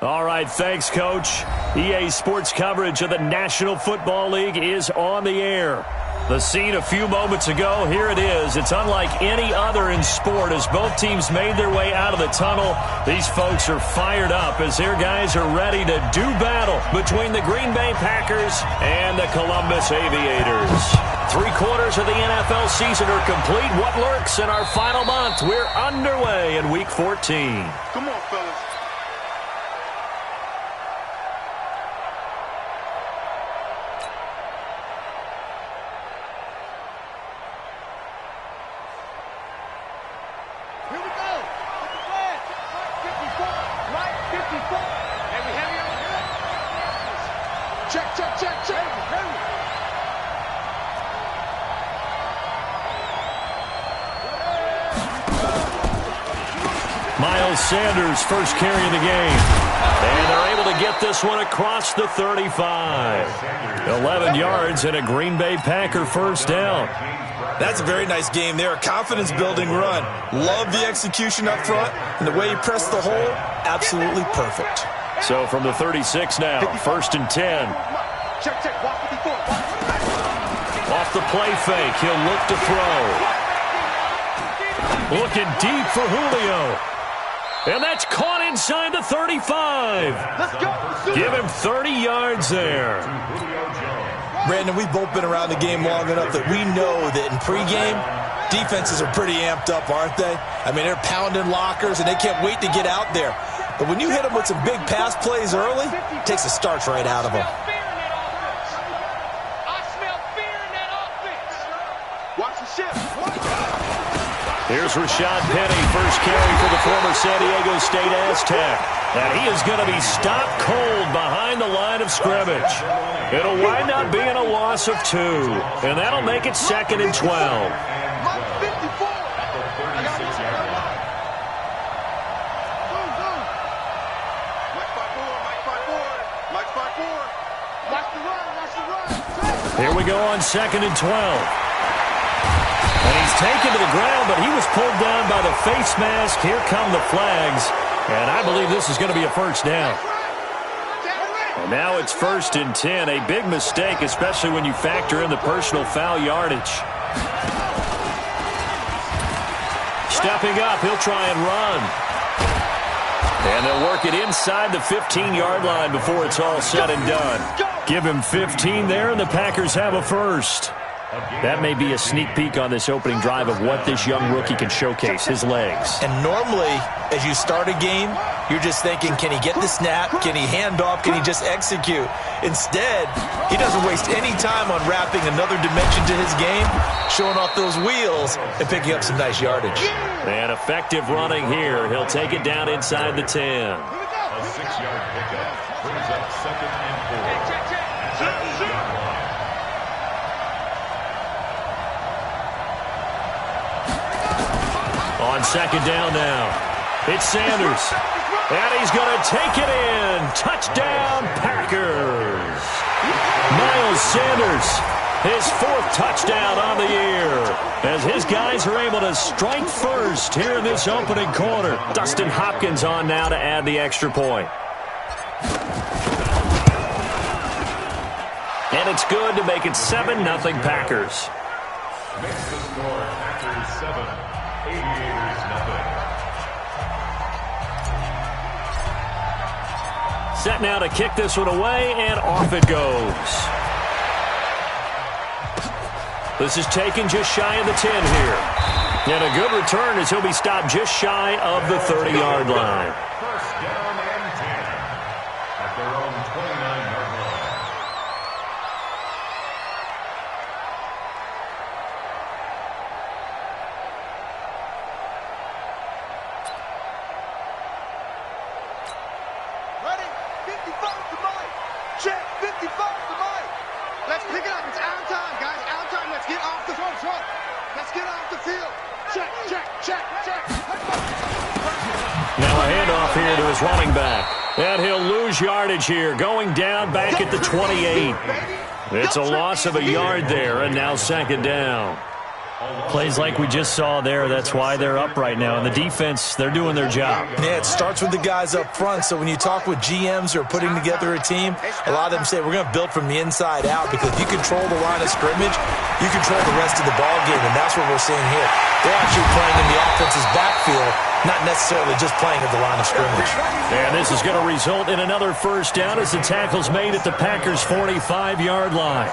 All right, thanks, Coach. EA Sports coverage of the National Football League is on the air. The scene a few moments ago, here it is. It's unlike any other in sport as both teams made their way out of the tunnel. These folks are fired up as their guys are ready to do battle between the Green Bay Packers and the Columbus Aviators. 3/4 of the NFL season are complete. What lurks in our final month? We're underway in Week 14. Come on, fellas. Sanders first carry of the game. And they're able to get this one across the 35. 11 yards and a Green Bay Packer first down. That's a very nice game there. A confidence-building run. Love the execution up front. And the way he pressed the hole, absolutely perfect. So from the 36 now, 1st and 10. Off the play fake, he'll look to throw. Looking deep for Julio. And that's caught inside the 35. Let's go. Give him 30 yards there. Brandon, we've both been around the game long enough that we know that in pregame, defenses are pretty amped up, aren't they? I mean, they're pounding lockers, and they can't wait to get out there. But when you hit them with some big pass plays early, it takes the starch right out of them. I smell fear in that offense. Watch the shift. Here's Rashad Penny, first carry for the former San Diego State Aztec. And he is going to be stopped cold behind the line of scrimmage. It'll wind up being a loss of 2. And that'll make it 2nd and 12. Here we go on 2nd and 12. And he's taken to the ground, but he was pulled down by the face mask. Here come the flags. And I believe this is going to be a first down. And now it's 1st and 10. A big mistake, especially when you factor in the personal foul yardage. Stepping up, he'll try and run. And they'll work it inside the 15-yard line before it's all said and done. Give him 15 there, and the Packers have a first. That may be a sneak peek on this opening drive of what this young rookie can showcase, his legs. And normally, as you start a game, you're just thinking, can he get the snap? Can he hand off? Can he just execute? Instead, he doesn't waste any time on wrapping another dimension to his game, showing off those wheels, and picking up some nice yardage. And effective running here. He'll take it down inside the 10. A 6-yard pickup brings up 2nd and 4. On 2nd down now, it's Sanders. And he's going to take it in. Touchdown, Packers. Miles Sanders, his 4th touchdown on the year, as his guys are able to strike first here in this opening quarter. Dustin Hopkins on now to add the extra point. And it's good to make it 7-0 Packers. Makes the score Packers 7, Aviators nothing. Set now to kick this one away, and off it goes. This is taken just shy of the 10 here. And a good return as he'll be stopped just shy of the 30-yard line. First down and 10 at their own 29-yard line. Ready? 55 to Mike. Check. 55 to Mike. Let's pick it up. It's our time, guys. Our time. Let's get off the front. Let's get off the field. Check. Now a handoff here to his running back. And he'll lose yardage here, going down back at the 28. It's a loss of a yard there, and now 2nd down. Plays like we just saw there, that's why they're up right now. And the defense, they're doing their job. Yeah, it starts with the guys up front. So when you talk with GMs who are putting together a team, a lot of them say we're going to build from the inside out, because if you control the line of scrimmage, you control the rest of the ball game, and that's what we're seeing here. They're actually playing in the offense's backfield, not necessarily just playing at the line of scrimmage. And this is going to result in another first down as the tackle's made at the Packers' 45-yard line.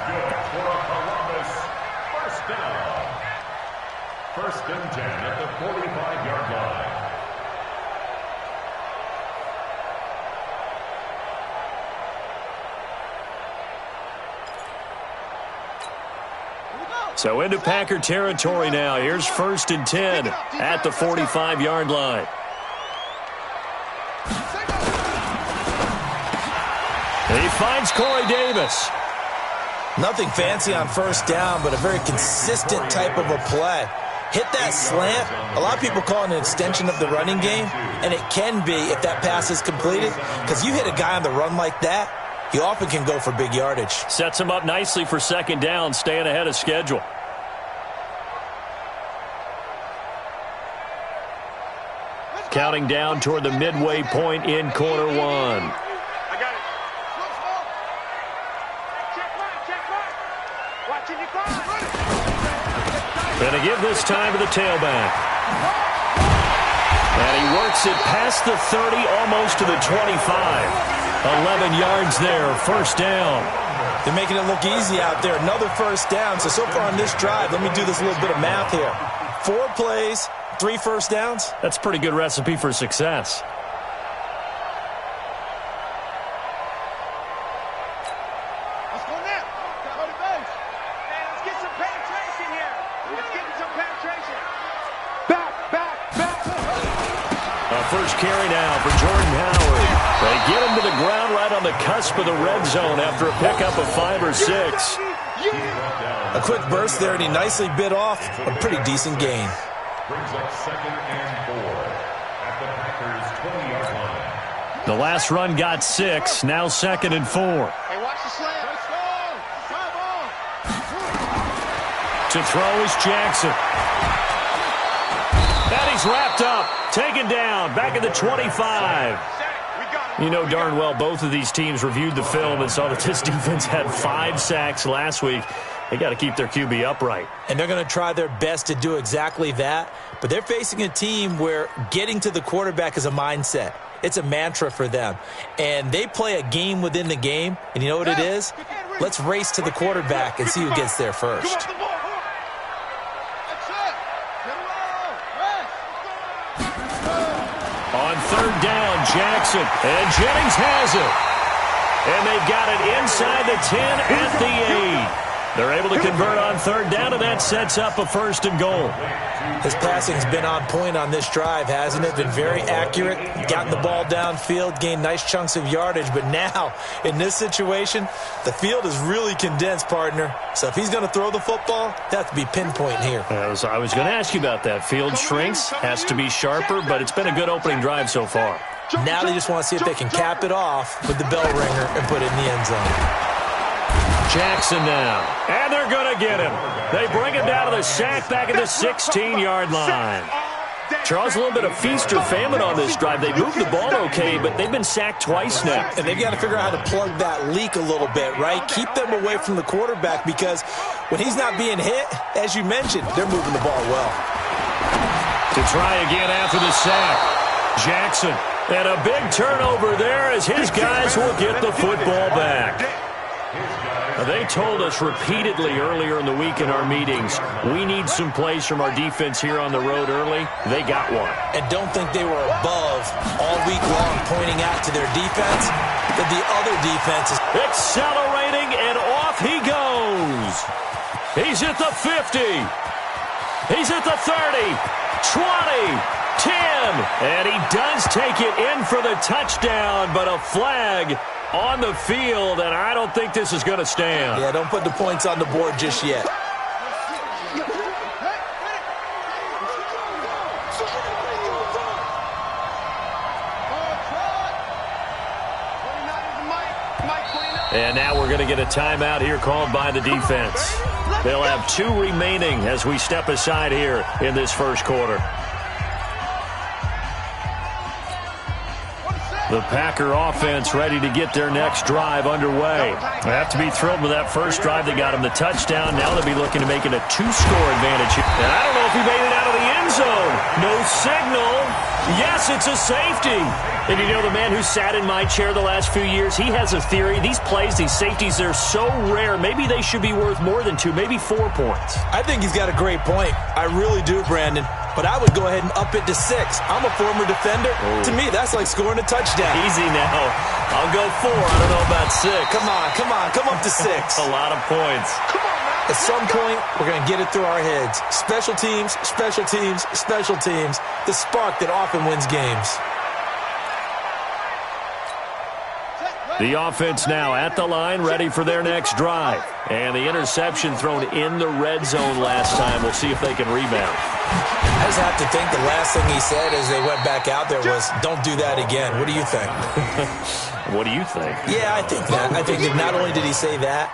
First and 10 at the 45-yard line. So into Packer territory now. Here's first and 10 at the 45-yard line. He finds Corey Davis. Nothing fancy on first down, but a very consistent type of a play. Hit that slant. A lot of people call it an extension of the running game, and it can be if that pass is completed, because you hit a guy on the run like that, he often can go for big yardage. Sets him up nicely for second down, staying ahead of schedule. Counting down toward the midway point in quarter one. Going to give this time to the tailback. And he works it past the 30, almost to the 25. 11 yards there, first down. They're making it look easy out there. Another first down. So far on this drive, let me do this little bit of math here. 4 plays, 3 first downs. That's a pretty good recipe for success. First carry now for Jordan Howard. They get him to the ground right on the cusp of the red zone after a pickup of 5 or 6. A quick burst there, and he nicely bit off a pretty decent gain. Brings up second and 4 at the Packers' 20-yard line. The last run got 6, now second and 4. Hey, watch the slant. To throw is Jackson. And he's wrapped up. Taken down, back at the 25. You know darn well both of these teams reviewed the film and saw that this defense had 5 sacks last week. They got to keep their QB upright. And they're going to try their best to do exactly that. But they're facing a team where getting to the quarterback is a mindset. It's a mantra for them. And they play a game within the game. And you know what it is? Let's race to the quarterback and see who gets there first. On third down, Jackson. And Jennings has it. And they've got it inside the 10 at the 8. They're able to convert on third down, and that sets up a first and goal. His passing's been on point on this drive, hasn't it? Been very accurate, gotten the ball downfield, gained nice chunks of yardage. But now, in this situation, the field is really condensed, partner. So if he's going to throw the football, that has to be pinpoint here. I was going to ask you about that. Field shrinks, has to be sharper, but it's been a good opening drive so far. Now they just want to see if they can cap it off with the bell ringer and put it in the end zone. Jackson now. And they're going to get him. They bring him down to the sack back at the 16-yard line. Charles, a little bit of feast or famine on this drive. They moved the ball okay, but they've been sacked twice now. And they've got to figure out how to plug that leak a little bit, right? Keep them away from the quarterback, because when he's not being hit, as you mentioned, they're moving the ball well. To try again after the sack. Jackson. And a big turnover there as his guys will get the football back. They told us repeatedly earlier in the week in our meetings, we need some plays from our defense here on the road early. They got one. And don't think they were above all week long pointing out to their defense that the other defense is accelerating, and off he goes. He's at the 50. He's at the 30, 20, 10. And he does take it in for the touchdown, but a flag on the field, and I don't think this is going to stand. Yeah, don't put the points on the board just yet. And now we're going to get a timeout here called by the defense. They'll have 2 remaining as we step aside here in this first quarter. The Packer offense ready to get their next drive underway. They have to be thrilled with that first drive that got them the touchdown. Now they'll be looking to make it a 2-score advantage. And I don't know if he made it out of the end zone. No signal. Yes, it's a safety. And you know, the man who sat in my chair the last few years, he has a theory. These plays, these safeties, they're so rare. Maybe they should be worth more than 2, maybe 4 points. I think he's got a great point. I really do, Brandon. But I would go ahead and up it to 6. I'm a former defender. Oh. To me, that's like scoring a touchdown. Easy now. I'll go 4. I don't know about 6. Come up to 6. A lot of points. Come on, man. At some point, we're going to get it through our heads. Special teams, special teams, special teams. The spark that often wins games. The offense now at the line, ready for their next drive. And the interception thrown in the red zone last time. We'll see if they can rebound. I just have to think the last thing he said as they went back out there was, don't do that again. What do you think? What do you think? Yeah, I think that. I think that not only did he say that,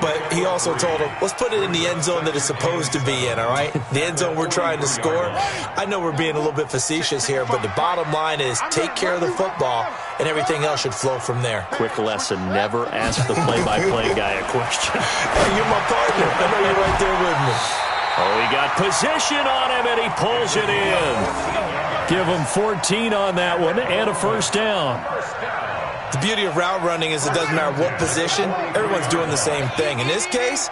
but he also told him, let's put it in the end zone that it's supposed to be in, all right? The end zone we're trying to score. I know we're being a little bit facetious here, but the bottom line is take care of the football, and everything else should flow from there. Quick lesson, never ask the play-by-play guy a question. Hey, you're my partner. I know you're right there with me. Oh, he got position on him, and he pulls it in. Give him 14 on that one, and a first down. The beauty of route running is it doesn't matter what position. Everyone's doing the same thing. In this case,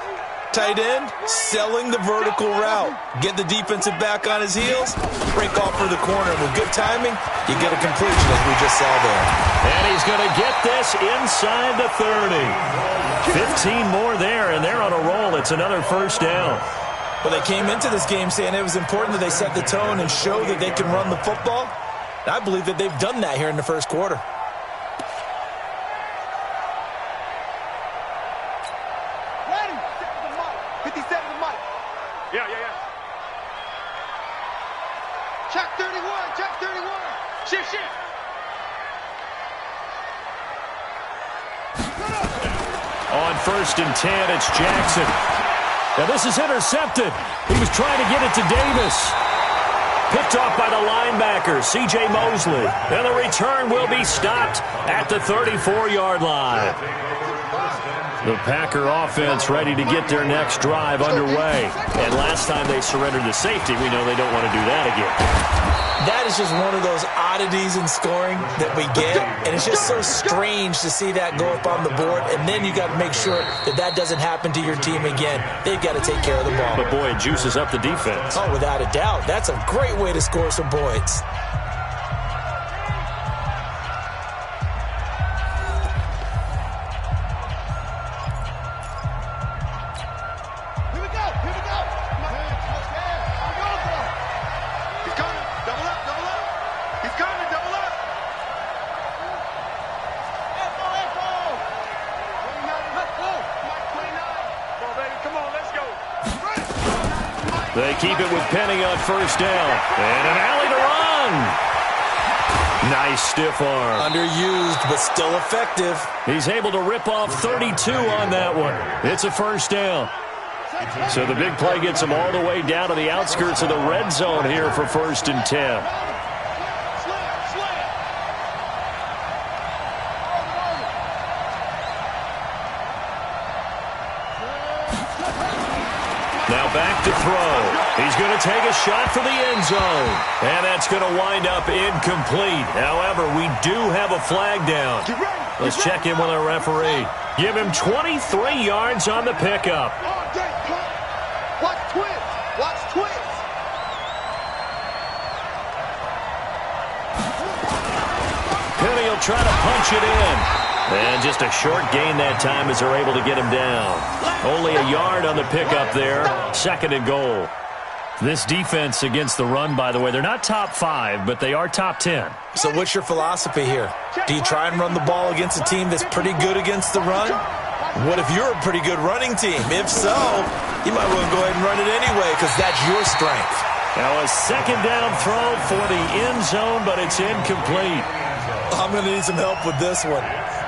tight end, selling the vertical route. Get the defensive back on his heels, break off for the corner. And with good timing, you get a completion as we just saw there. And he's going to get this inside the 30. 15 more there, and they're on a roll. It's another first down. Well, they came into this game saying it was important that they set the tone and show that they can run the football. And I believe that they've done that here in the first quarter. Check 31, check 31. Shift. On 1st and 10, it's Jackson. Now this is intercepted. He was trying to get it to Davis. Picked off by the linebacker, C.J. Mosley. And the return will be stopped at the 34-yard line. The Packer offense ready to get their next drive underway. And last time they surrendered the safety, we know they don't want to do that again. That is just one of those oddities in scoring that we get. And it's just so strange to see that go up on the board. And then you got to make sure that that doesn't happen to your team again. They've got to take care of the ball. But, boy, it juices up the defense. Oh, without a doubt. That's a great way to score some points. They keep it with Penny on first down. And an alley to run. Nice stiff arm. Underused, but still effective. He's able to rip off 32 on that one. It's a first down. So the big play gets him all the way down to the outskirts of the red zone here for 1st and 10. Now back to throw. He's going to take a shot for the end zone. And that's going to wind up incomplete. However, we do have a flag down. Let's check in with our referee. Give him 23 yards on the pickup. Watch twist. Watch twist. Penny will try to punch it in. And just a short gain that time as they're able to get him down. Only a yard on the pickup there. 2nd and goal. This defense against the run, by the way, they're not top 5, but they are top 10. So what's your philosophy here? Do you try and run the ball against a team that's pretty good against the run? What if you're a pretty good running team? If so, you might want to go ahead and run it anyway because that's your strength. Now a 2nd down throw for the end zone, but it's incomplete. I'm going to need some help with this one.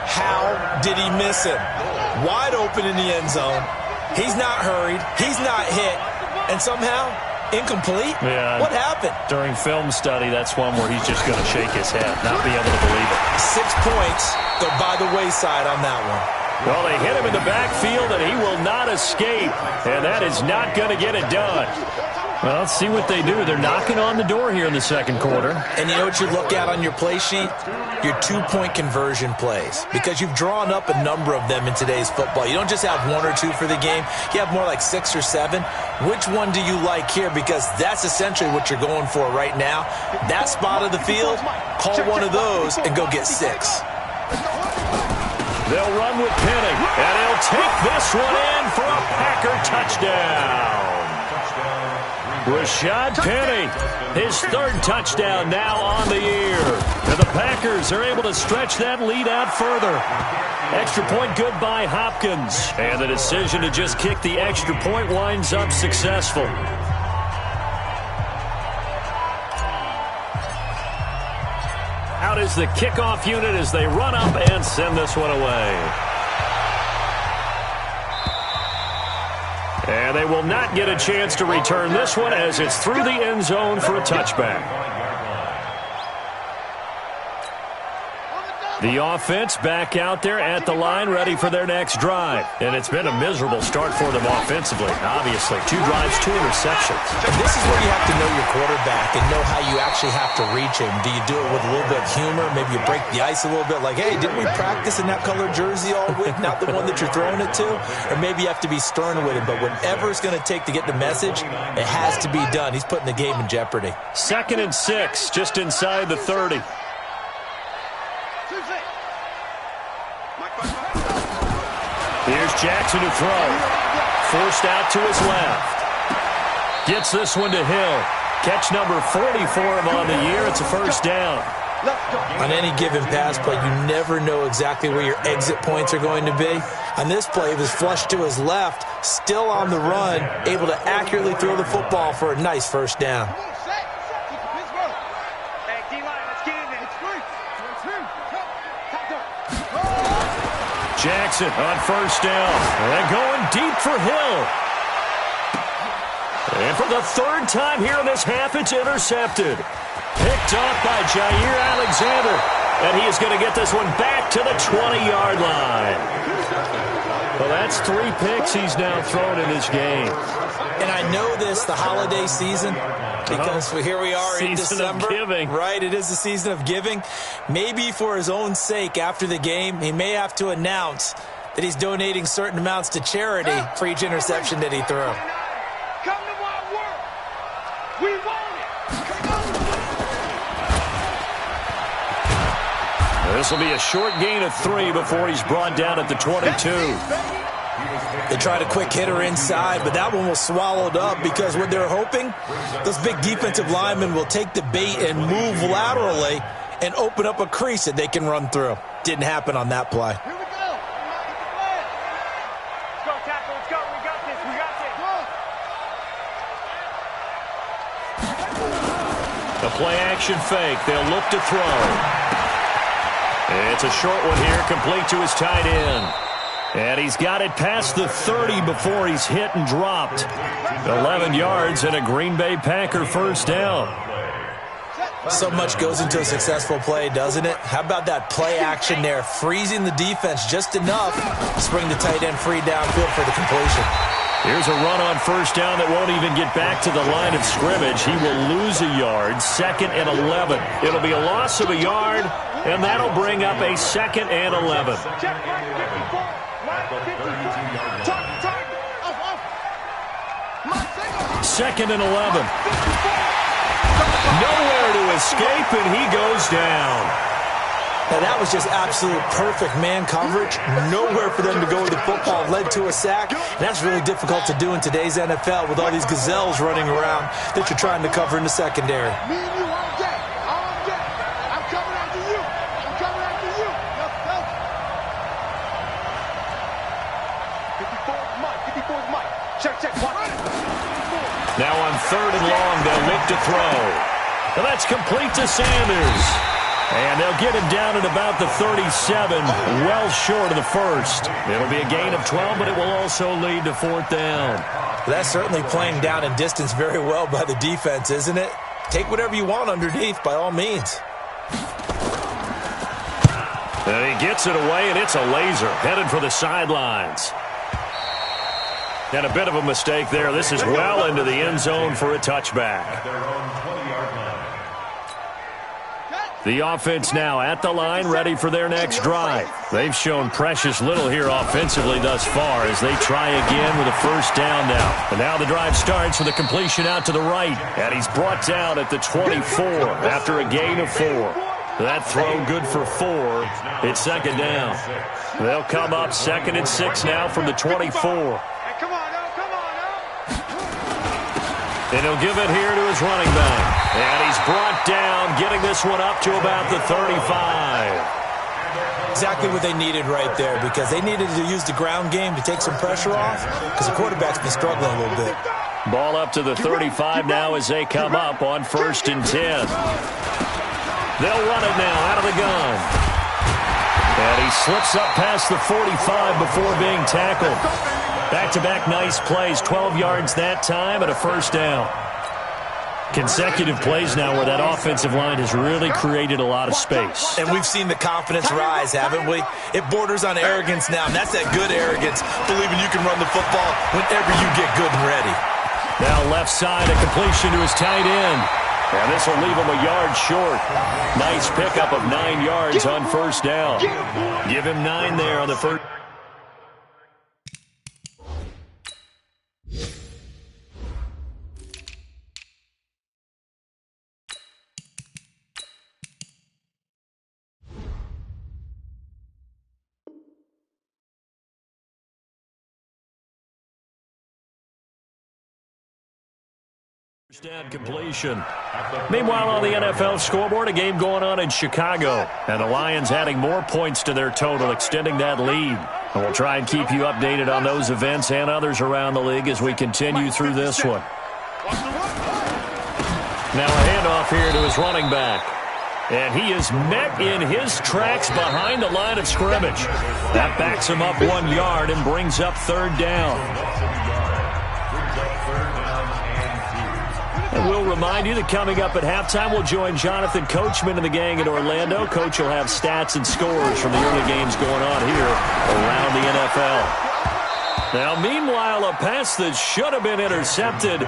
How did he miss him? Wide open in the end zone. He's not hurried. He's not hit. And somehow, incomplete? Yeah. What happened? During film study, that's one where he's just going to shake his head, not be able to believe it. 6 points go by the wayside on that one. Well, they hit him in the backfield, and he will not escape. And that is not going to get it done. Well, let's see what they do. They're knocking on the door here in the second quarter. And you know what you look at on your play sheet? Your 2-point conversion plays. Because you've drawn up a number of them in today's football. You don't just have 1 or 2 for the game. You have more like 6 or 7. Which one do you like here? Because that's essentially what you're going for right now. That spot of the field, call one of those and go get 6. They'll run with Penny, and he'll take this one in for a Packer touchdown. Rashad Penny, his 3rd touchdown now on the year. And the Packers are able to stretch that lead out further. Extra point good by Hopkins. And the decision to just kick the extra point winds up successful. Out is the kickoff unit as they run up and send this one away. And they will not get a chance to return this one as it's through the end zone for a touchback. The offense back out there at the line ready for their next drive. And it's been a miserable start for them offensively, obviously. 2 drives, 2 interceptions. And this is where you have to know your quarterback and know how you actually have to reach him. Do you do it with a little bit of humor? Maybe you break the ice a little bit like, hey, didn't we practice in that colored jersey all week? Not the one that you're throwing it to? Or maybe you have to be stern with him. But whatever it's going to take to get the message, it has to be done. He's putting the game in jeopardy. 2nd and 6, just inside the 30. Here's Jackson to throw. Forced out to his left. Gets this one to Hill. Catch number 40 for him on the year. It's a first down. On any given pass play, you never know exactly where your exit points are going to be. On this play, it was flushed to his left, still on the run, able to accurately throw the football for a nice first down. Jackson on first down. And going deep for Hill. And for the 3rd time here in this half, it's intercepted. Picked off by Jair Alexander. And he is going to get this one back to the 20-yard line. Well, that's 3 picks he's now thrown in this game. And I know this, the holiday season, because here we are in December. Season of giving. Right, it is the season of giving. Maybe for his own sake, after the game, he may have to announce that he's donating certain amounts to charity for each interception that he threw. Come to my world. We want it. This will be a short gain of 3 before he's brought down at the 22. They tried a quick hitter inside, but that one was swallowed up because what they're hoping, those big defensive linemen will take the bait and move laterally and open up a crease that they can run through. Didn't happen on that play. Here we go. Let's go, tackle. Let's go. We got this. We got this. The play action fake. They'll look to throw. It's a short one here, complete to his tight end. And he's got it past the 30 before he's hit and dropped. 11 yards and a Green Bay Packer first down. So much goes into a successful play, doesn't it? How about that play action there, freezing the defense just enough to spring the tight end free downfield for the completion. Here's a run on first down that won't even get back to the line of scrimmage. He will lose a yard, 2nd and 11. It'll be a loss of a yard, and that'll bring up a 2nd and 11. Second and 11. Nowhere to escape, and he goes down. Now, that was just absolute perfect man coverage. Nowhere for them to go with the football. Led to a sack. And that's really difficult to do in today's NFL with all these gazelles running around that you're trying to cover in the secondary. Me and you all day. All day. I'm coming after you. I'm coming after you. Let's go. 54 is Mike. 54 is Mike. Check, check. Watch. Now on 3rd and long, they'll look to throw. And that's complete to Sanders. And they'll get him down at about the 37, well short of the first. It'll be a gain of 12, but it will also lead to fourth down. That's certainly playing down in distance very well by the defense, isn't it? Take whatever you want underneath, by all means. And he gets it away, and it's a laser headed for the sidelines. And a bit of a mistake there. This is well into the end zone for a touchback. At their own 20-yard line. The offense now at the line, ready for their next drive. They've shown precious little here offensively thus far as they try again with a first down now. And now the drive starts with a completion out to the right. And he's brought down at the 24 after a gain of 4. That throw good for 4. It's second down. They'll come up 2nd and 6 now from the 24. And he'll give it here to his running back. And he's brought down, getting this one up to about the 35. Exactly what they needed right there, because they needed to use the ground game to take some pressure off, because the quarterback's been struggling a little bit. Ball up to the 35 now as they come up on 1st and 10. They'll run it now out of the gun. And he slips up past the 45 before being tackled. Back-to-back nice plays, 12 yards that time and a first down. Consecutive plays now where that offensive line has really created a lot of space. And we've seen the confidence rise, haven't we? It borders on arrogance now, and that's that good arrogance, believing you can run the football whenever you get good and ready. Now left side, a completion to his tight end. And this will leave him a yard short. Nice pickup of 9 yards on first down. Give him 9 there on the first. First down completion. Meanwhile, on the NFL scoreboard, a game going on in Chicago. And the Lions adding more points to their total, extending that lead. And we'll try and keep you updated on those events and others around the league as we continue through this one. Now a handoff here to his running back. And he is met in his tracks behind the line of scrimmage. That backs him up 1 yard and brings up third down. And we'll remind you that coming up at halftime, we'll join Jonathan Coachman and the gang in Orlando. Coach will have stats and scores from the early games going on here around the NFL. Now, meanwhile, a pass that should have been intercepted,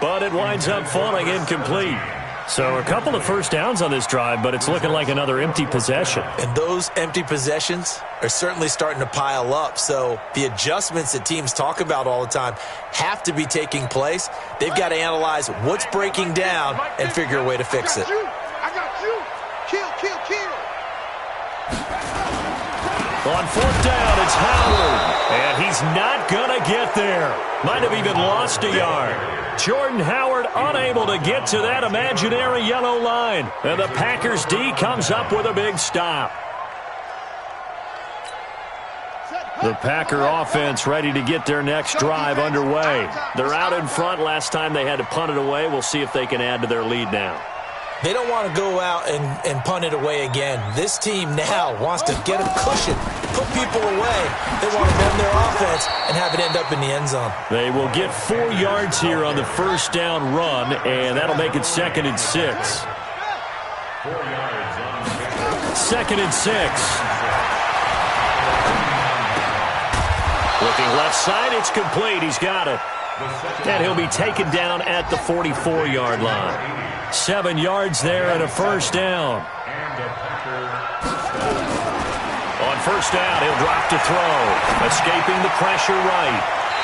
but it winds up falling incomplete. So a couple of first downs on this drive, but it's looking like another empty possession. And those empty possessions are certainly starting to pile up. So the adjustments that teams talk about all the time have to be taking place. They've got to analyze what's breaking down and figure a way to fix it. I got you. Kill. On fourth down, it's Howard. And he's not going to get there. Might have even lost a yard. Jordan Howard unable to get to that imaginary yellow line. And the Packers D comes up with a big stop. The Packer offense ready to get their next drive underway. They're out in front. Last time they had to punt it away. We'll see if they can add to their lead now. They don't want to go out and punt it away again. This team now wants to get a cushion, put people away. They want to run their offense and have it end up in the end zone. They will get 4 yards here on the first down run, and that'll make it 2nd and 6. 2nd and 6. Looking left side, it's complete. He's got it. And he'll be taken down at the 44-yard line. 7 yards there and a first down. On first down, he'll drop to throw. Escaping the pressure right.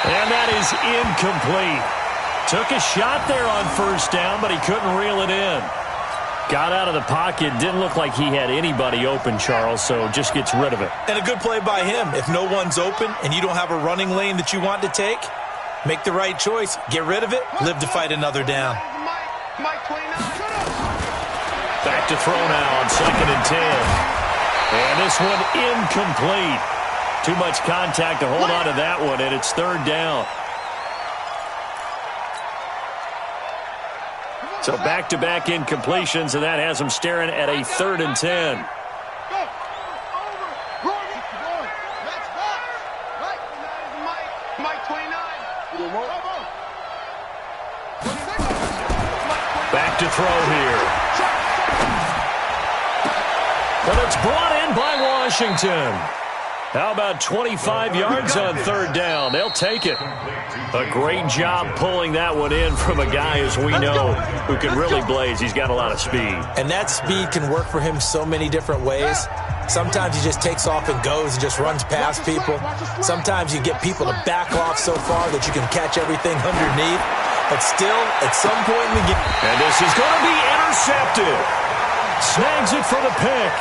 And that is incomplete. Took a shot there on first down, but he couldn't reel it in. Got out of the pocket. Didn't look like he had anybody open, Charles, so just gets rid of it. And a good play by him. If no one's open and you don't have a running lane that you want to take, make the right choice. Get rid of it. Live to fight another down. Back to throw now on 2nd and 10. And this one incomplete. Too much contact to hold on to that one, and it's third down. So back-to-back incompletions, and that has them staring at a 3rd and 10. Back to throw here. And it's brought in by Washington. How about 25 yards on 3rd down? They'll take it. A great job pulling that one in from a guy, as we know, who can really blaze. He's got a lot of speed. And that speed can work for him so many different ways. Sometimes he just takes off and goes and just runs past people. Sometimes you get people to back off so far that you can catch everything underneath. But still, at some point in the game. And this is going to be intercepted. Snags it for the pick.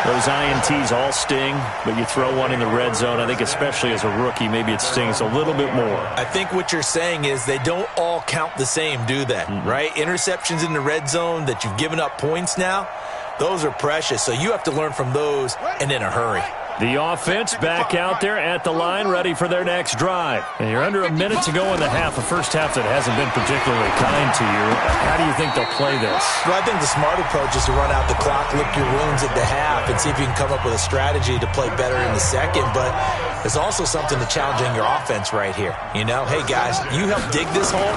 Those INTs all sting, but you throw one in the red zone, I think especially as a rookie, maybe it stings a little bit more. I think what you're saying is they don't all count the same, do they? Right? Interceptions in the red zone that you've given up points now, those are precious. So you have to learn from those and in a hurry. The offense back out there at the line, ready for their next drive. And you're under a minute to go in the half, a first half that hasn't been particularly kind to you. How do you think they'll play this? Well, I think the smart approach is to run out the clock, lick your wounds at the half, and see if you can come up with a strategy to play better in the second. But there's also something to challenging your offense right here. You know, hey, guys, you help dig this hole.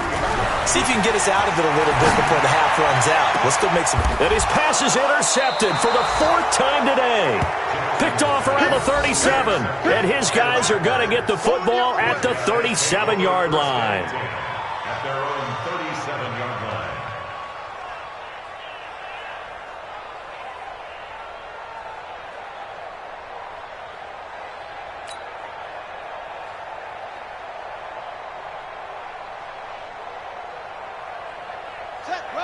See if you can get us out of it a little bit before the half runs out. Let's go make some. And his pass is intercepted for the 4th time today. Picked off around the 37. And his guys are going to get the football at the 37-yard line. At their own 37-yard line.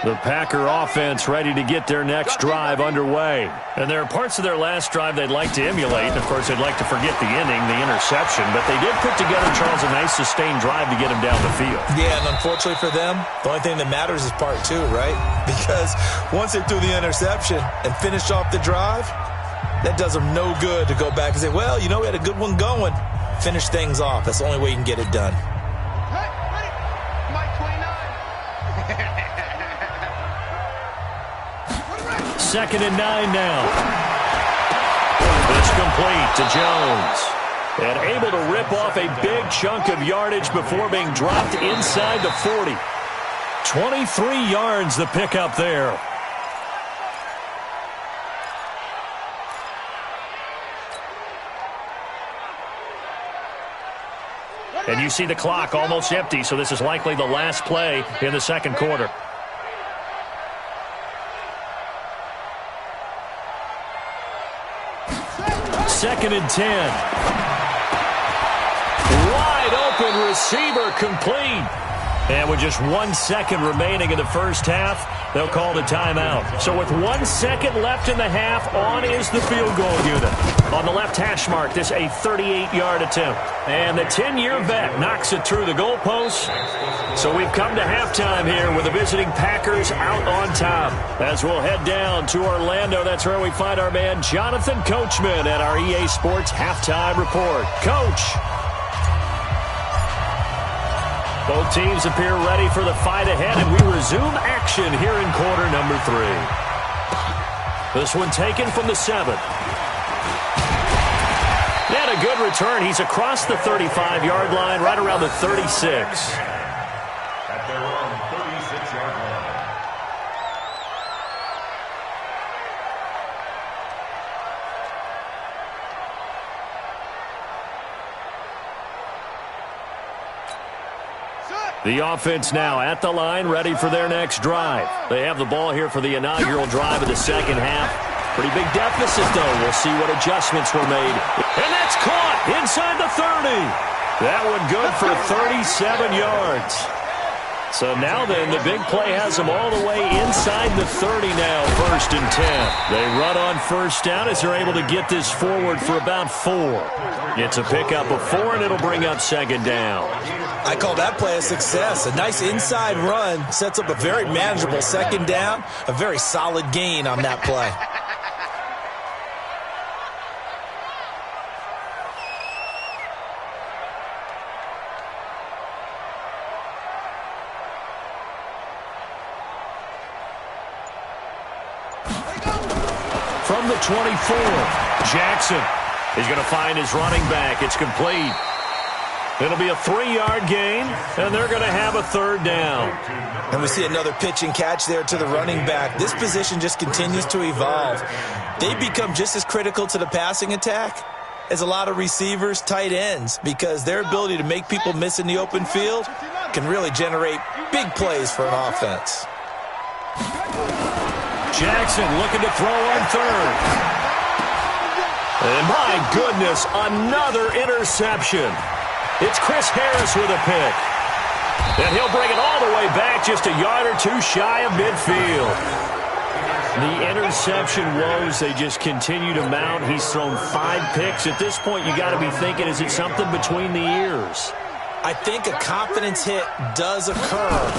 The Packer offense ready to get their next drive underway. And there are parts of their last drive they'd like to emulate. And, of course, they'd like to forget the inning, the interception. But they did put together, Charles, a nice sustained drive to get him down the field. Yeah, and unfortunately for them, the only thing that matters is part 2, right? Because once they threw the interception and finished off the drive, that does them no good to go back and say, well, you know, we had a good one going. Finish things off. That's the only way you can get it done. Second and 9 now. It's complete to Jones. And able to rip off a big chunk of yardage before being dropped inside the 40. 23 yards the pickup there. And you see the clock almost empty, so this is likely the last play in the second quarter. Second and 10. Wide open receiver complete. And with just 1 second remaining in the first half, they'll call the timeout. So with 1 second left in the half, on is the field goal unit. On the left hash mark, this a 38-yard attempt. And the 10-year vet knocks it through the goalpost. So we've come to halftime here with the visiting Packers out on top. As we'll head down to Orlando, that's where we find our man Jonathan Coachman at our EA Sports Halftime Report. Coach. Both teams appear ready for the fight ahead, and we resume action here in quarter number 3. This one taken from the 7. And a good return. He's across the 35-yard line, right around the 36. At their own 36-yard line. The offense now at the line, ready for their next drive. They have the ball here for the inaugural drive of the second half. Pretty big deficit, though. We'll see what adjustments were made. And that's caught inside the 30. That one good for 37 yards. So now then, the big play has them all the way inside the 30 now, 1st and 10. They run on first down as they're able to get this forward for about 4. It's a pickup of 4, and it'll bring up second down. I call that play a success. A nice inside run sets up a very manageable second down, a very solid gain on that play. the 24. Jackson is going to find his running back. It's complete. It'll be a 3-yard gain, and they're going to have a third down. And we see another pitch and catch there to the running back. This position just continues to evolve. They become just as critical to the passing attack as a lot of receivers, tight ends, because their ability to make people miss in the open field can really generate big plays for an offense. Jackson looking to throw on third. And my goodness, another interception. It's Chris Harris with a pick. And he'll bring it all the way back just a yard or two shy of midfield. The interception woes, they just continue to mount. He's thrown 5 picks. At this point, you got to be thinking, is it something between the ears? I think a confidence hit does occur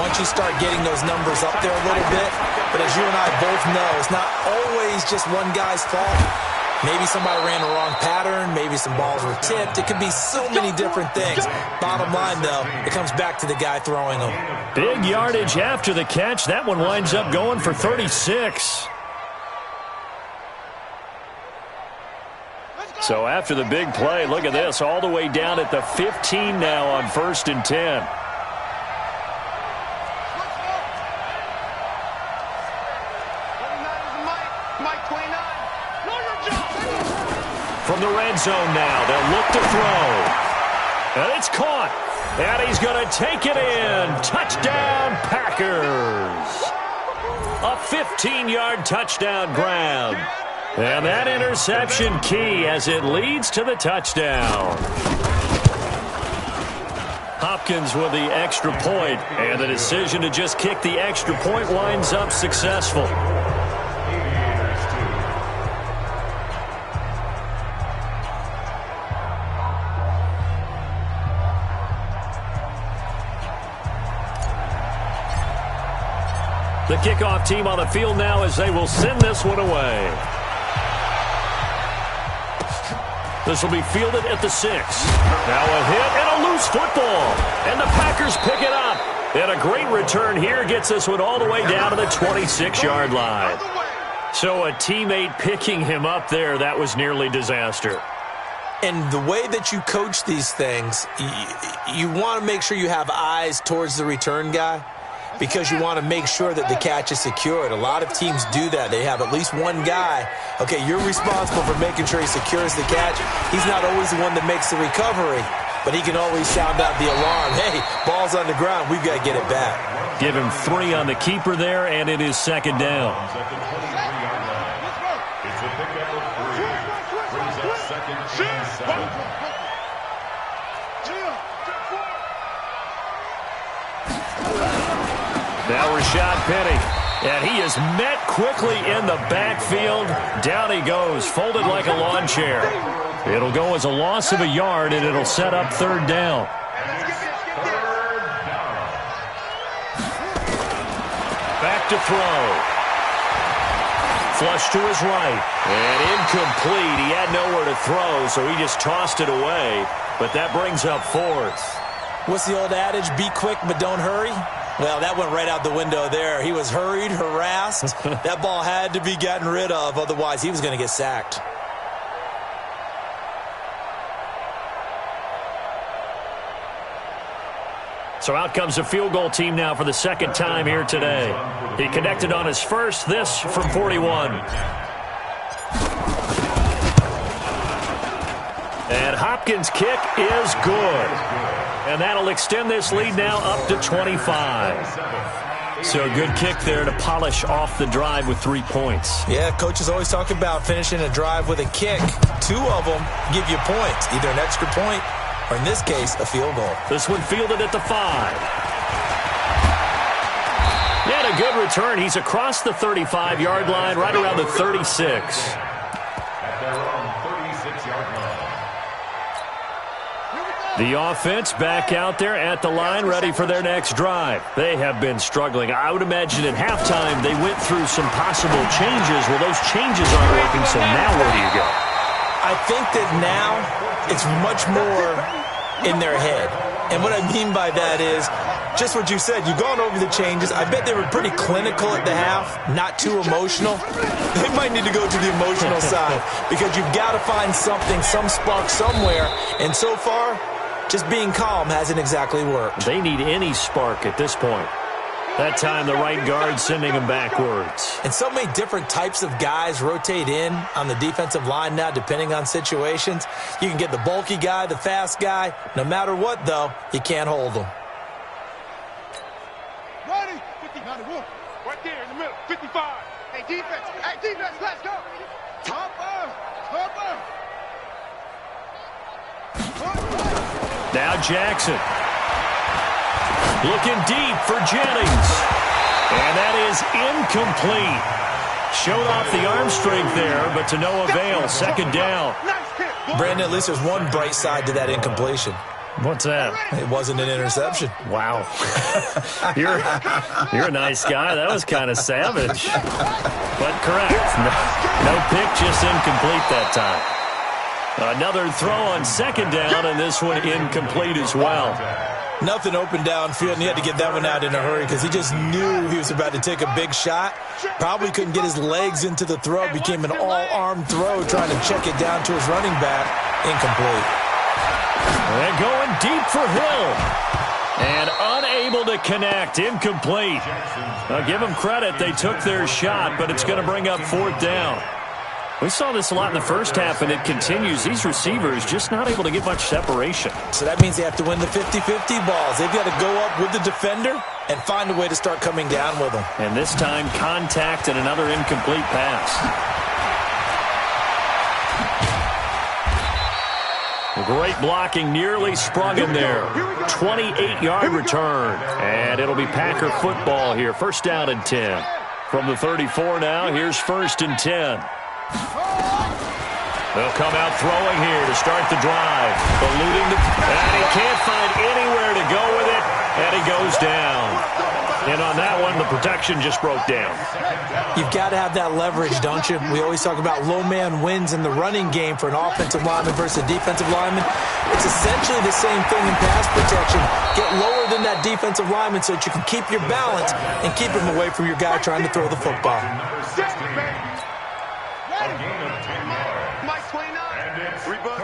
once you start getting those numbers up there a little bit. But as you and I both know, it's not always just one guy's fault. Maybe somebody ran the wrong pattern. Maybe some balls were tipped. It could be so many different things. Bottom line, though, it comes back to the guy throwing them. Big yardage after the catch. That one winds up going for 36. So after the big play, look at this, all the way down at the 15 now on 1st and 10. From the red zone now, they'll look to throw. And it's caught. And he's going to take it in. Touchdown, Packers. A 15-yard touchdown grab. And that interception key as it leads to the touchdown. Hopkins with the extra point, and the decision to just kick the extra point winds up successful. The kickoff team on the field now as they will send this one away. This will be fielded at the 6. Now a hit and a loose football. And the Packers pick it up. And a great return here gets this one all the way down to the 26-yard line. So a teammate picking him up there, that was nearly disaster. And the way that you coach these things, you want to make sure you have eyes towards the return guy, because you want to make sure that the catch is secured. A lot of teams do that. They have at least one guy. Okay, you're responsible for making sure he secures the catch. He's not always the one that makes the recovery, but he can always sound out the alarm. Hey, ball's on the ground. We've got to get it back. Give him 3 on the keeper there, and it is 2nd down. It's a pickup of 3. Brings up 2nd and 7. Now Rashad Penny, and he is met quickly in the backfield. Down he goes, folded like a lawn chair. It'll go as a loss of a yard, and it'll set up 3rd down. Back to throw. Flush to his right, and incomplete. He had nowhere to throw, so he just tossed it away, but that brings up 4th. What's the old adage? Be quick, but don't hurry. Well, that went right out the window there. He was hurried, harassed. That ball had to be gotten rid of, otherwise he was going to get sacked. So out comes the field goal team now for the 2nd time here today. He connected on his first, this from 41. And Hopkins' kick is good. And that'll extend this lead now up to 25. So a good kick there to polish off the drive with 3 points. Yeah, coaches always talk about finishing a drive with a kick. 2 of them give you points, either an extra point or, in this case, a field goal. This one fielded at the 5. Yet a good return. He's across the 35-yard line, right around the 36. At their own 36-yard line. The offense back out there at the line, ready for their next drive. They have been struggling. I would imagine at halftime they went through some possible changes. Well, those changes aren't working, so now where do you go? I think that now it's much more in their head. And what I mean by that is just what you said. You've gone over the changes. I bet they were pretty clinical at the half, not too emotional. They might need to go to the emotional side because you've got to find something, some spark somewhere. And so far, just being calm hasn't exactly worked. They need any spark at this point. That time, the right guard sending him backwards. And so many different types of guys rotate in on the defensive line now, depending on situations. You can get the bulky guy, the fast guy. No matter what, though, you can't hold them. Ready? 51. Right there in the middle. 55. Hey, defense. Hey, defense, let's go. Topper. Now Jackson. Looking deep for Jennings. And that is incomplete. Showed off the arm strength there, but to no avail. Second down. Brandon, at least there's one bright side to that incompletion. What's that? It wasn't an interception. Wow. You're a nice guy. That was kind of savage. But correct. No pick, just incomplete that time. Another throw on second down, and this one incomplete as well. Nothing open downfield, and he had to get that one out in a hurry because he just knew he was about to take a big shot. Probably couldn't get his legs into the throw. Became an all-arm throw trying to check it down to his running back. Incomplete. And going deep for Hill. And unable to connect. Incomplete. I'll give them credit. They took their shot, but it's going to bring up fourth down. We saw this a lot in the first half, and it continues. These receivers just not able to get much separation. So that means they have to win the 50-50 balls. They've got to go up with the defender and find a way to start coming down with them. And this time, contact and another incomplete pass. Great blocking, nearly sprung him there. 28-yard return. And it'll be Packer football here. First down and 10. From the 34 now, here's first and 10. They'll come out throwing here to start the drive. Eluding the... And he can't find anywhere to go with it. And he goes down. And on that one, the protection just broke down. You've got to have that leverage, don't you? We always talk about low man wins in the running game for an offensive lineman versus a defensive lineman. It's essentially the same thing in pass protection. Get lower than that defensive lineman so that you can keep your balance and keep him away from your guy trying to throw the football. Mike 29. Rebut.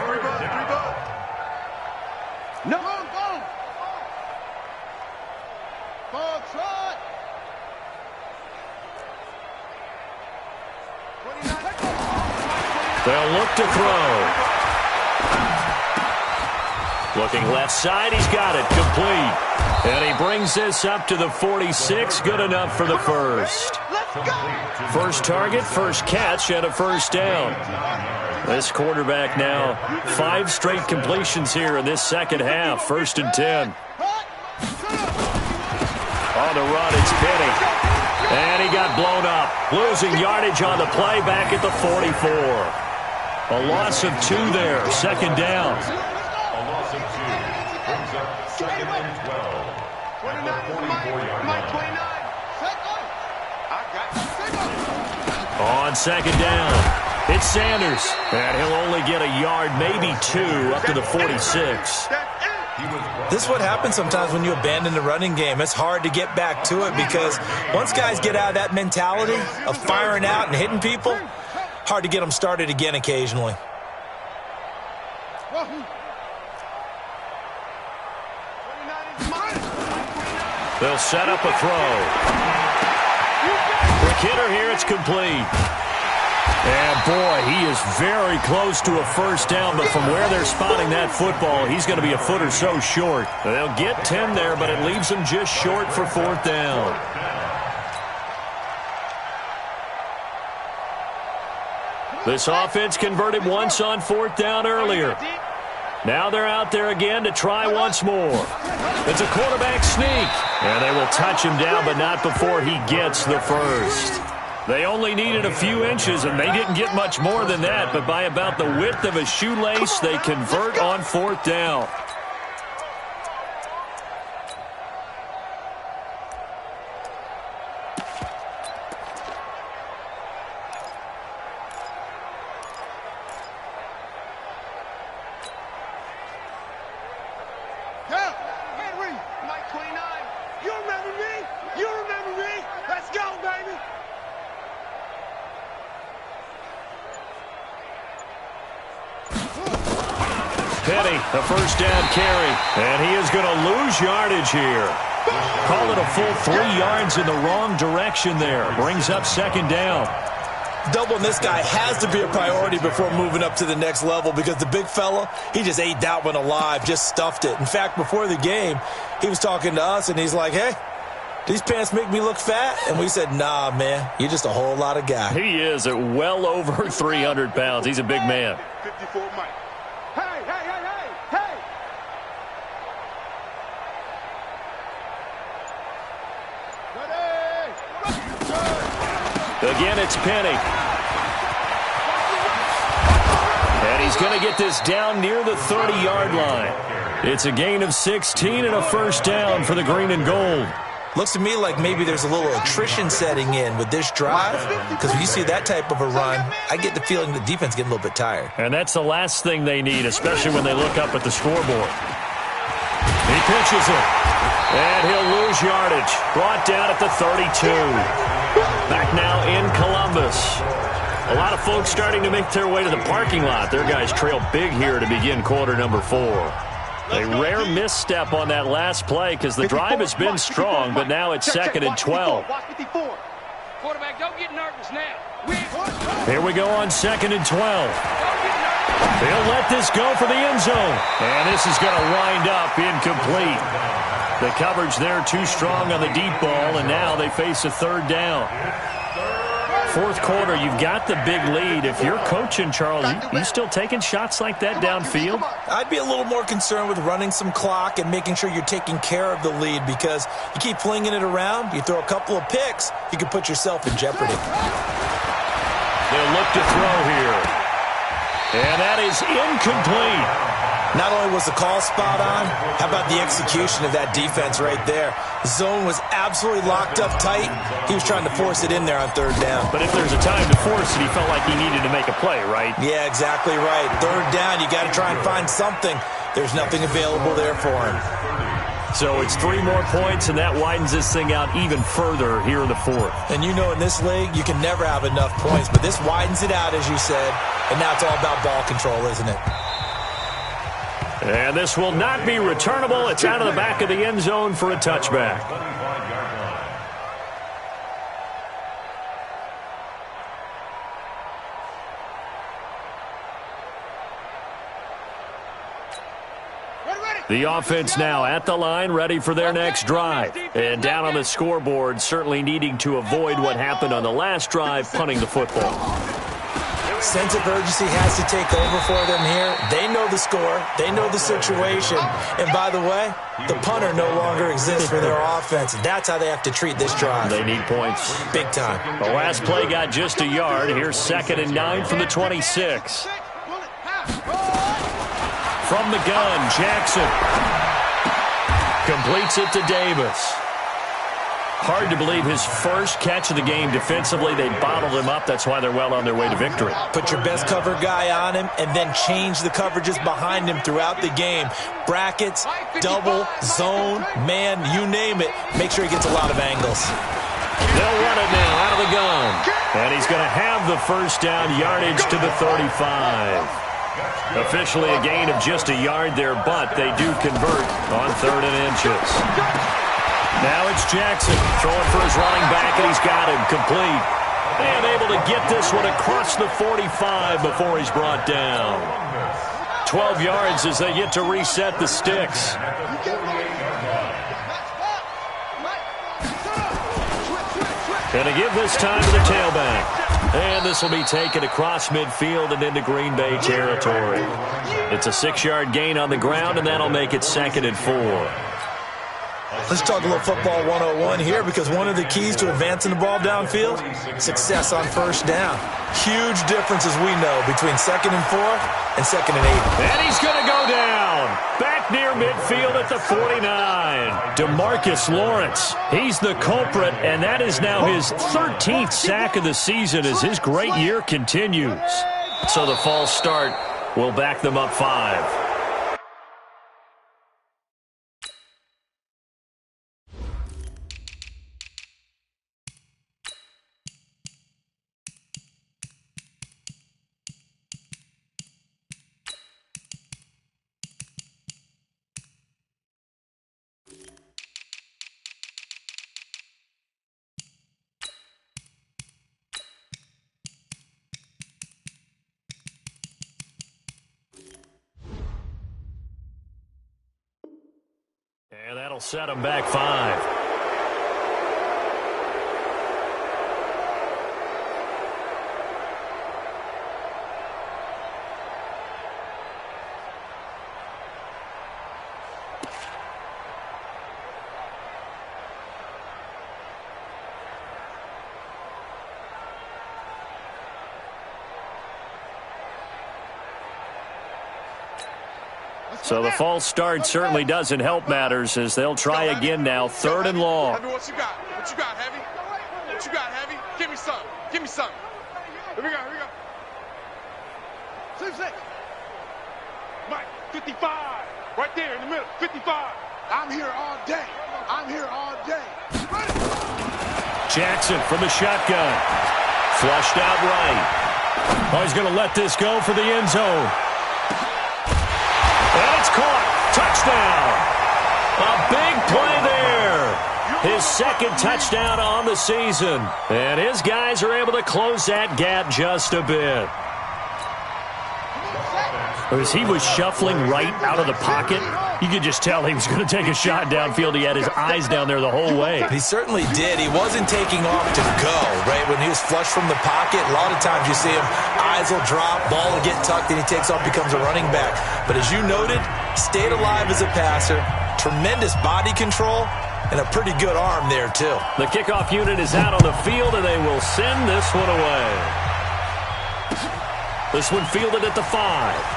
No. Ball trot. 29. They'll look to throw. Looking left side, he's got it, complete. And he brings this up to the 46, good enough for the first. First target, first catch, and a first down. This quarterback now, 5 straight completions here in this second half, first and 10. On the run, it's Penny. And he got blown up. Losing yardage on the play back at the 44. A loss of 2 there, second down. A loss of 2 brings up second and 12 at the 44-yard line. On second down, it's Sanders. And he'll only get a yard, maybe 2, up to the 46. This is what happens sometimes when you abandon the running game. It's hard to get back to it because once guys get out of that mentality of firing out and hitting people, hard to get them started again occasionally. They'll set up a throw. The kidder here, it's complete. And, boy, he is very close to a first down, but from where they're spotting that football, he's going to be a foot or so short. They'll get 10 there, but it leaves them just short for fourth down. This offense converted once on fourth down earlier. Now they're out there again to try once more. It's a quarterback sneak, and they will touch him down, but not before he gets the first. They only needed a few inches, and they didn't get much more than that, but by about the width of a shoelace, they convert on fourth down. Penny, a first down carry. And he is going to lose yardage here. Call it a full 3 yards in the wrong direction there. Brings up second down. Doubling this guy has to be a priority before moving up to the next level because the big fella, he just ate that one alive, just stuffed it. In fact, before the game, he was talking to us, and he's like, hey, these pants make me look fat? And we said, nah, man, you're just a whole lot of guy. He is at well over 300 pounds. He's a big man. 54 Mike. Hey, hey, hey, hey, hey! Again, it's Penny. And he's going to get this down near the 30-yard line. It's a gain of 16 and a first down for the green and gold. Looks to me like maybe there's a little attrition setting in with this drive, because when you see that type of a run, I get the feeling the defense getting a little bit tired. And that's the last thing they need, especially when they look up at the scoreboard. He pitches it, and he'll lose yardage. Brought down at the 32. Back now in Columbus. A lot of folks starting to make their way to the parking lot. Their guys trail big here to begin quarter number 4. A rare misstep on that last play because the drive has been strong, but now it's second and 12. Quarterback, don't get nervous now. Here we go on second and 12. They'll let this go for the end zone. And this is going to wind up incomplete. The coverage there too strong on the deep ball, and now they face a third down. Fourth quarter, you've got the big lead. If you're coaching, Charles, you still taking shots like that downfield? I'd be a little more concerned with running some clock and making sure you're taking care of the lead, because you keep flinging it around, you throw a couple of picks, you can put yourself in jeopardy. They'll look to throw here. And that is incomplete. Not only was the call spot on, how about the execution of that defense right there? Zone was absolutely locked up tight. He was trying to force it in there on third down. But if there's a time to force it, he felt like he needed to make a play, right? Yeah, exactly right. Third down, you got to try and find something. There's nothing available there for him. So it's 3 more points, and that widens this thing out even further here in the fourth. And you know in this league, you can never have enough points, but this widens it out, as you said, and now it's all about ball control, isn't it? And this will not be returnable. It's out of the back of the end zone for a touchback. The offense now at the line, ready for their next drive. And down on the scoreboard, certainly needing to avoid what happened on the last drive, punting the football. Sense of urgency has to take over for them here. They know the score. They know the situation. And by the way, the punter no longer exists for their offense. That's how they have to treat this drive. They need points. Big time. The last play got just a yard. Here's second and 9 from the 26. From the gun, Jackson completes it to Davis. Hard to believe his first catch of the game defensively. They bottled him up. That's why they're well on their way to victory. Put your best cover guy on him and then change the coverages behind him throughout the game. Brackets, double, zone, man, you name it. Make sure he gets a lot of angles. They'll run it now out of the gun. And he's going to have the first down, yardage to the 35. Officially a gain of just a yard there, but they do convert on 3rd and inches. Now it's Jackson throwing for his running back, and he's got him complete. And able to get this one across the 45 before he's brought down. 12 yards as they get to reset the sticks. Going to give this time to the tailback. And this will be taken across midfield and into Green Bay territory. It's a 6-yard gain on the ground, and that'll make it 2nd and 4. Let's talk a little football 101 here, because one of the keys to advancing the ball downfield, success on first down. Huge difference, as we know, between 2nd and 4 and 2nd and 8. And he's going to go down. Back near midfield at the 49. DeMarcus Lawrence. He's the culprit, and that is now his 13th sack of the season as his great year continues. So the false start will back them up 5. That'll set them back 5. So the false start certainly doesn't help matters as they'll try again now, 3rd and long. Heavy, what you got? What you got, Heavy? What you got, Heavy? Give me some. Give me some. Here we go. Here we go. 6-6. Mike, 55. Right there in the middle. 55. I'm here all day. I'm here all day. Ready? Jackson from the shotgun. Flushed out right. Oh, he's going to let this go for the end zone. And it's caught. Touchdown. A big play there. His 2nd touchdown on the season. And his guys are able to close that gap just a bit. As he was shuffling right out of the pocket, you could just tell he was going to take a shot downfield. He had his eyes down there the whole way. He certainly did. He wasn't taking off to go, right? When he was flush from the pocket, a lot of times you see him, eyes will drop, ball will get tucked, and he takes off, becomes a running back. But as you noted, stayed alive as a passer, tremendous body control, and a pretty good arm there, too. The kickoff unit is out on the field, and they will send this one away. This one fielded at the 5.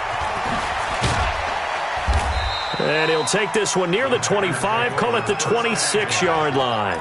And he'll take this one near the 25, call it the 26-yard line.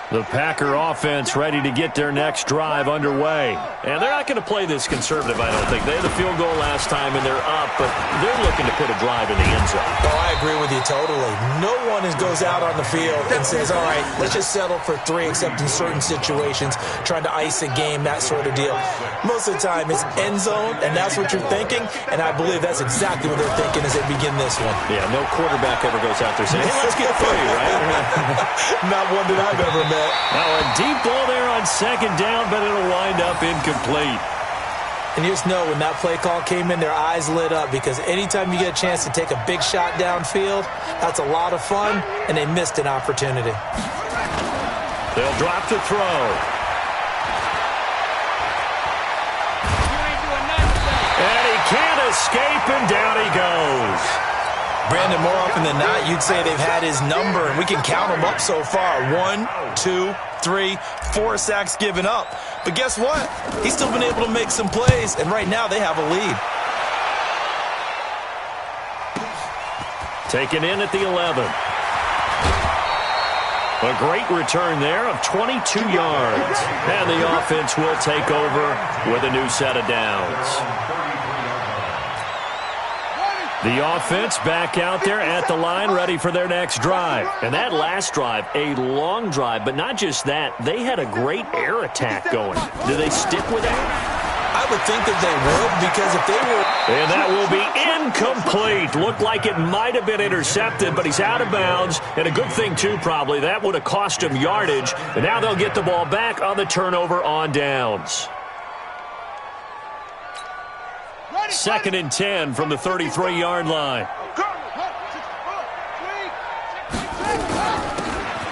The Packer offense ready to get their next drive underway. And they're not going to play this conservative, I don't think. They had the field goal last time, and they're up, but they're looking to put a drive in the end zone. Oh, I agree with you totally. No one goes out on the field and says, all right, let's just settle for 3, except in certain situations, trying to ice a game, that sort of deal. Most of the time, it's end zone, and that's what you're thinking, and I believe that's exactly what they're thinking as they begin this one. Yeah, no quarterback ever goes out there saying, hey, let's get 3, right? Not one that I've ever met. Now a deep ball there on 2nd down, but it'll wind up incomplete. And you just know when that play call came in, their eyes lit up because anytime you get a chance to take a big shot downfield, that's a lot of fun, and they missed an opportunity. They'll drop the throw. And he can't escape, and down he goes. Brandon, more often than not, you'd say they've had his number, and we can count them up so far. 1, 2, 3, 4 sacks given up. But guess what? He's still been able to make some plays, and right now they have a lead. Taken in at the 11. A great return there of 22 yards. And the offense will take over with a new set of downs. The offense back out there at the line, ready for their next drive. And that last drive, a long drive, but not just that. They had a great air attack going. Do they stick with that? I would think that they would, because if they were... And that will be incomplete. Looked like it might have been intercepted, but he's out of bounds. And a good thing, too, probably. That would have cost him yardage. And now they'll get the ball back on the turnover on downs. 2nd and 10 from the 33-yard line.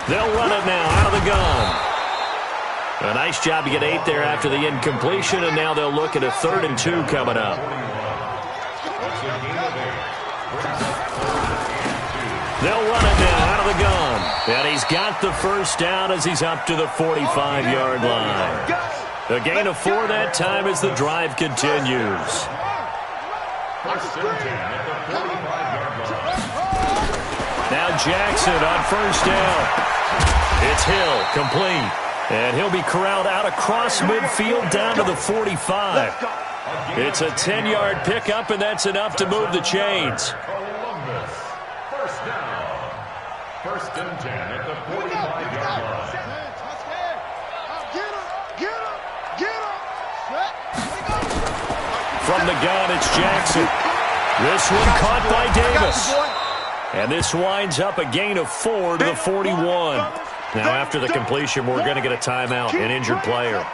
They'll run it now out of the gun. A nice job to get 8 there after the incompletion, and now they'll look at a 3rd and 2 coming up. They'll run it now out of the gun. And he's got the first down as he's up to the 45-yard line. A gain of 4 that time as the drive continues. Now Jackson on 1st down. It's Hill, complete. And he'll be corralled out across midfield down to the 45. It's a 10-yard pickup, and that's enough to move the chains. First down. 1st and 10 at the 45-yard line. From the gun, it's Jackson. This one caught by Davis. And this winds up a gain of 4 to the 41. Now, after the completion, we're going to get a timeout, an injured player.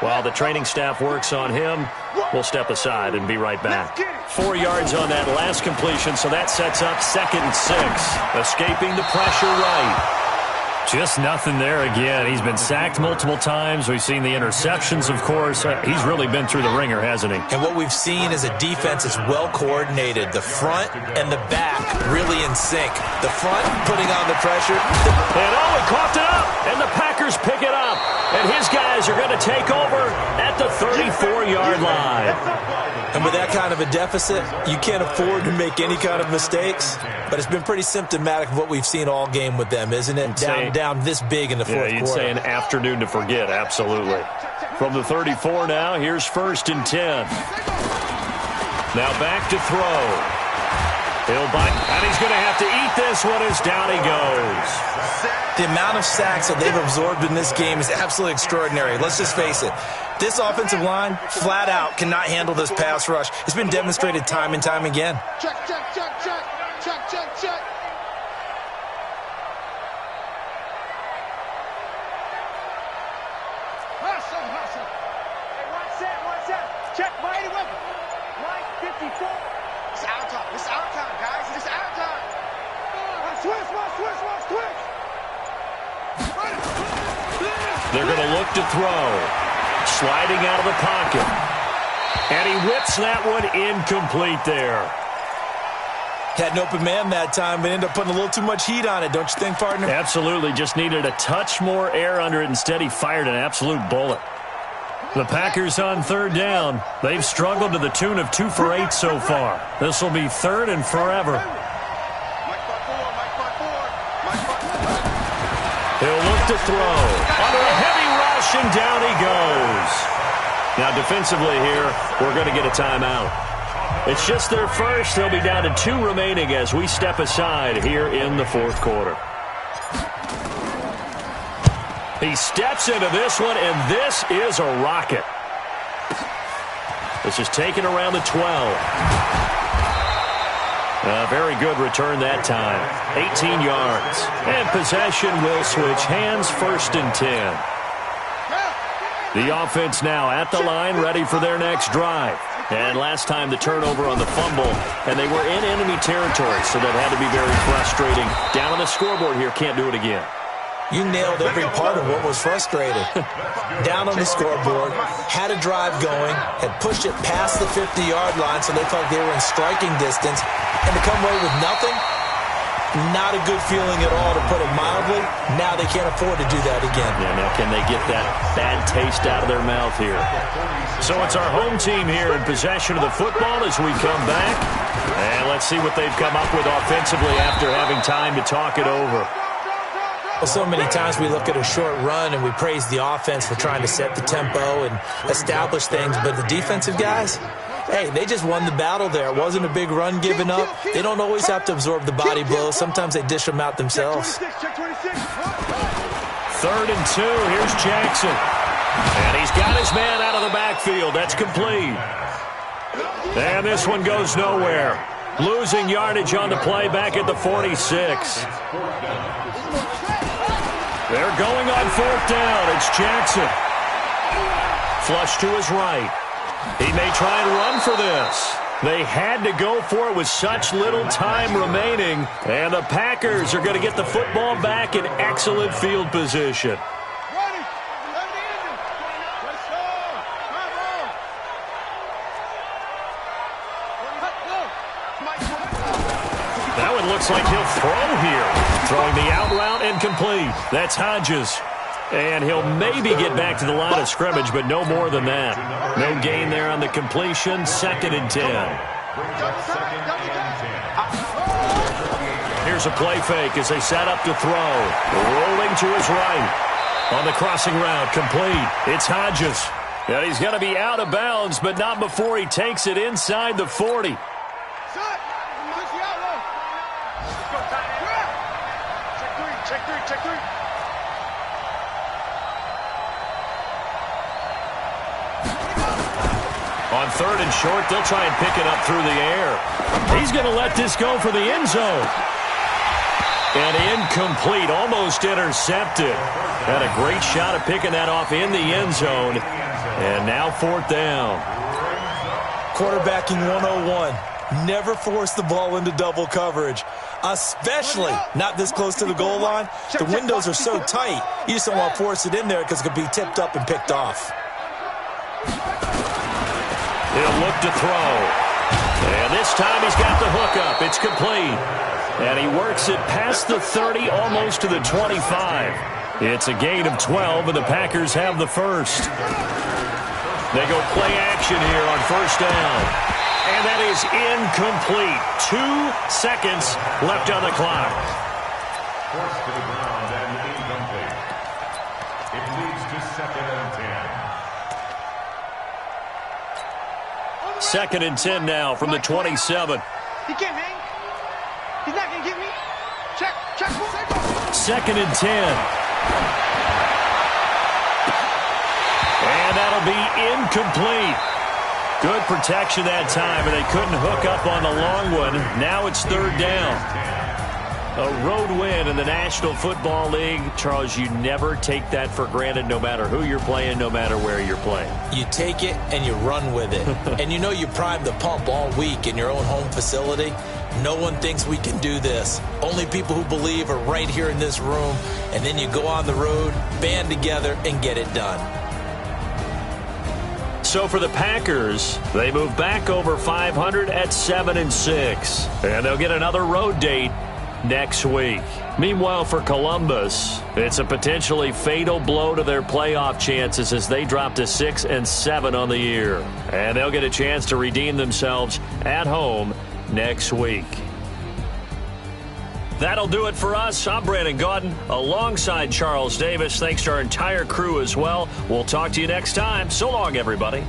While the training staff works on him, we'll step aside and be right back. 4 yards on that last completion, so that sets up 2nd and 6. Escaping the pressure right. Just nothing there again. He's been sacked multiple times. We've seen the interceptions, of course. He's really been through the ringer, hasn't he? And what we've seen is a defense that's well coordinated. The front and the back really in sync. The front putting on the pressure. And he coughed it up. And the Packers pick it up. And his guys are going to take over at the 34-yard line. And with that kind of a deficit, you can't afford to make any kind of mistakes. But it's been pretty symptomatic of what we've seen all game with them, isn't it? Down this big in the fourth quarter. You'd say an afternoon to forget, absolutely. From the 34 now, here's 1st and 10. Now back to throw. He'll bite, and he's going to have to eat this one as down he goes. The amount of sacks that they've absorbed in this game is absolutely extraordinary. Let's just face it. This offensive line, flat out, cannot handle this pass rush. It's been demonstrated time and time again. Check, check, check, check. Check, check, check. Hustle, hustle. Hey, watch that. Check, mighty weapon. Mike 54. It's our time. It's our time, guys. It's our time. Switch. They're going to look to throw. Sliding out of the pocket. And he whips that one incomplete there. Had an open man that time, but ended up putting a little too much heat on it, don't you think, partner? Absolutely. Just needed a touch more air under it. Instead, he fired an absolute bullet. The Packers on 3rd down. They've struggled to the tune of 2 for 8 so far. This will be 3rd and forever. He'll look to throw. Under a heavy rush, and down he goes. Now, defensively here, we're going to get a timeout. It's just their first. They'll be down to 2 remaining as we step aside here in the 4th quarter. He steps into this one, and this is a rocket. This is taken around the 12. A very good return that time. 18 yards. And possession will switch hands, 1st and 10. The offense now at the line, ready for their next drive. And last time the turnover on the fumble, and they were in enemy territory, so that had to be very frustrating. Down on the scoreboard here, can't do it again. You nailed every part of what was frustrating. Down on the scoreboard, had a drive going, had pushed it past the 50-yard line so they felt like they were in striking distance, and to come away with nothing, not a good feeling at all, to put it mildly. Now they can't afford to do that again. Yeah, now can they get that bad taste out of their mouth here? So it's our home team here in possession of the football as we come back. And let's see what they've come up with offensively after having time to talk it over. Well, so many times we look at a short run and we praise the offense for trying to set the tempo and establish things, but the defensive guys, hey, they just won the battle there. It wasn't a big run given up. They don't always have to absorb the body blows. Sometimes they dish them out themselves. 3rd and 2. Here's Jackson. And he's got his man out of the backfield. That's complete. And this one goes nowhere. Losing yardage on the play back at the 46. They're going on 4th down. It's Jackson. Flush to his right. He may try and run for this. They had to go for it with such little time remaining. And the Packers are going to get the football back in excellent field position. That one looks like he'll throw here. Throwing the out route and complete. That's Hodges. And he'll maybe get back to the line of scrimmage, but no more than that. No gain there on the completion. 2nd and 10. Here's a play fake as they set up to throw. Rolling to his right. On the crossing route, complete. It's Hodges. And he's going to be out of bounds, but not before he takes it inside the 40. Check 3. On 3rd and short, they'll try and pick it up through the air. He's going to let this go for the end zone. And incomplete, almost intercepted. Had a great shot at picking that off in the end zone. And now 4th down. Quarterbacking 101. Never force the ball into double coverage, especially not this close to the goal line. The windows are so tight, you just don't want to force it in there because it could be tipped up and picked off. He'll look to throw. And this time he's got the hook up. It's complete. And he works it past the 30, almost to the 25. It's a gain of 12, and the Packers have the first. They go play action here on 1st down. And that is incomplete. 2 seconds left on the clock. Forced to the ground and incomplete. It leads to 2nd and 10. 2nd and 10 now from the 27. He can't hang. He's not going to get me. Check. 2nd and 10. And that'll be incomplete. Good protection that time, and they couldn't hook up on the long one. Now it's 3rd down. A road win in the National Football League. Charles, you never take that for granted, no matter who you're playing, no matter where you're playing. You take it and you run with it. And you know you primed the pump all week in your own home facility. No one thinks we can do this. Only people who believe are right here in this room. And then you go on the road, band together, and get it done. So for the Packers, they move back over 500 at 7-6. And they'll get another road date next week. Meanwhile, for Columbus, it's a potentially fatal blow to their playoff chances as they drop to 6-7 on the year. And they'll get a chance to redeem themselves at home next week. That'll do it for us. I'm Brandon Gaudin alongside Charles Davis. Thanks to our entire crew as well. We'll talk to you next time. So long, everybody.